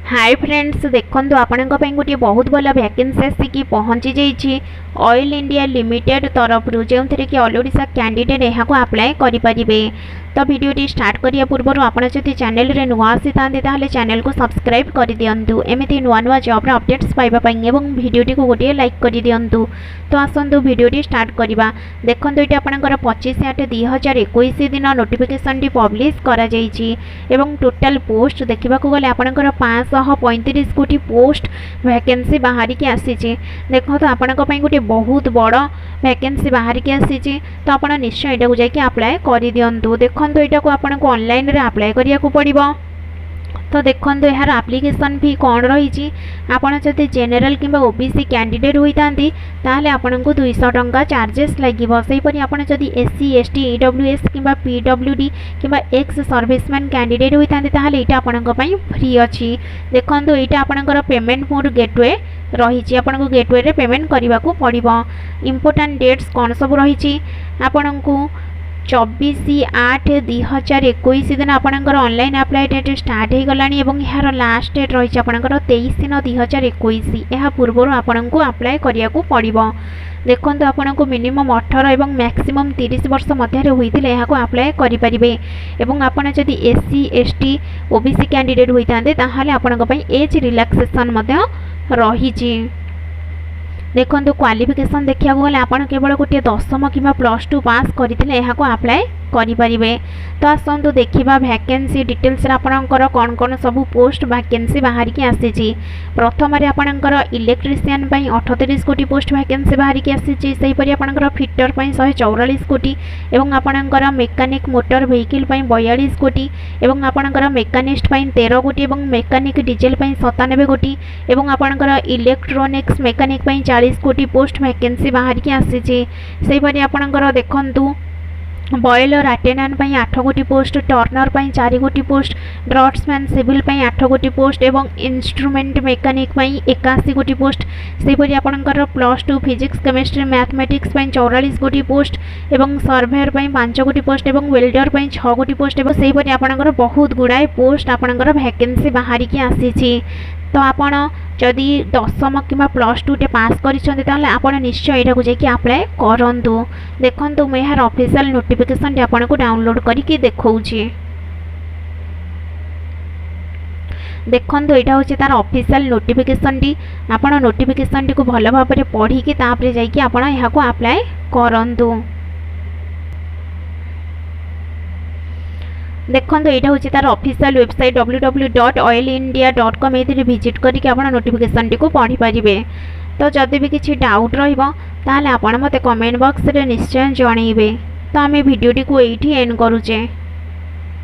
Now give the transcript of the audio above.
Hi friends देखो आपण गोटे बहुत भल वैकेंसी आसिक पहुँची जाइए ऑयल इंडिया लिमिटेड तरफ जो थे कि ऑल ओडिशा कैंडिडेट यहाँ अप्लाई करेंगे। तो वीडियोटी स्टार्ट करिया पूर्व आपड़ जब चैनल रे नुआ आसी था चैनल को सब्सक्राइब कर दिंतु एमती नुआ नुआ जॉब अपडेट्स पाइबापी और वीडियोटी को गोटे लाइक कर दिंतु। तो आसतु वीडियोटी स्टार्ट करवा। देखो ये आपंकर 25/8/2021 दिन नोटिफिकेशन टी पब्लिश करा जाइछि एवं टोटाल पोस्ट देखा गले आपंकर 535 गोटी पोस्ट वैकेंसी बाहर की आसी। देखो तो आपण गोटे बहुत बड़ वैकेंसी बाहर की आसी। तो आप निश्चय यहाँ जाकि अप्लाई कर दिंतु। देखो यहाँ को आपको ऑनलाइन रे अप्लाई करिया को पड़िबो। तो देखो यार एप्लिकेशन फी कौन रही आपड़ जब जेनेल कि ओबीसी कैंडिडेट होता आपन को 200 टंका चार्जेस लगे। सेहीपरि आप एससी एसटी ईडब्ल्यूएस कि पीडब्ल्यूडी कि एक्स सर्विसमैन कैंडिडेट होता यहाँ आपण फ्री अच्छी। देखो यहाँ आपंकर पेमेंट मोड गेटवे रही आपको गेटवे रे पेमेंट करने को पड़ो। इम्पोर्टाट डेट्स कौन सब रही आपन को 24/8/2021 दिन आपंकर ऑनलाइन अप्लाई डेट स्टार्ट हो गला और यार लास्ट डेट रही आपंकर 23/9/2021। यह पूर्व आपन को अप्लाई करिया को पड़ो। देखो आपन को मिनिमम 18 और मैक्सिमम 30 वर्ष मध्य होते यहाँ अप्लाई करेंगे। और आपड़ जदि एससी एसटी ओबीसी कैंडिडेट होते आपण एज रिलैक्सेशन रही। देखो क्वालिफिकेशन देखा गले आप केवल गोटे 10वीं कि +2 पास करते यहाँ अप्लाई करेंगे। तो आसतु देखा वैकेंसी डिटेल्स आपंकर कौन कौन सब पोस्ट वैकेंसी बाहर की आसी। प्रथम आपंकर इलेक्ट्रीशियन 38 गोटी पोस्ट वैकेंसी बाहर की आसी। सेहीपरि आपंकर फिटर 144 गोटी और आपंकर मेकानिक मोटर व्हीकल 42 गोटी और आपंकर मेकानिस्ट 13 गोटी और मेकानिक डीजेल 97 गोटी और आपंकर इलेक्ट्रोनिक्स मेकानिक 40 गोटी पोस्ट वैकेंसी बाहर की आसी। सेहीपरि आपंकर देखंतु बॉयलर अटेंडेंट 8 गोटी पोस्ट, टर्नर 4 गोटी पोस्ट, ड्रॉट्समैन सिविल 8 गोटी पोस्ट और इंस्ट्रूमेंट मेकानिक 81 गोटी पोस्ट। सेहीपरि आपंकर +2 फिजिक्स केमिस्ट्री मैथमेटिक्स 44 गोटी पोस्ट और सर्वेयर 5 गोटी पोस्ट और वेल्डर 6 गोटी पोस्ट। और सेहीपरि आपंकर बहुत गुड़ाए पोस्ट आपंकर वैकेंसी बाहर की आसी। तो आपण जदि 10वीं कि +2 टे पास कर निश्चय यहाँ जाकि अप्लाई करूँ। देखो मैं यार ऑफिशियल नोटिफिकेशन आपन को डाउनलोड करके देखौछि। देखो यहाँ हूँ तार ऑफिशियल नोटिफिकेशन टी आपन नोटिफिकेशन टी को भल भाव पढ़ी तापर जाकि आप यहाँ अप्लाई करूँ। देखो यहाँ हूँ तार ऑफिशियल वेबसाइट www.oilindia.com ये विजिट करके आप नोटिफिकेशन टी को पढ़ी पारे। तो जदि भी किसी डाउट रहा मत कमेंट बॉक्स रे निश्चय जनइबे। तो आम वीडियोटी को यही एंड करुचे।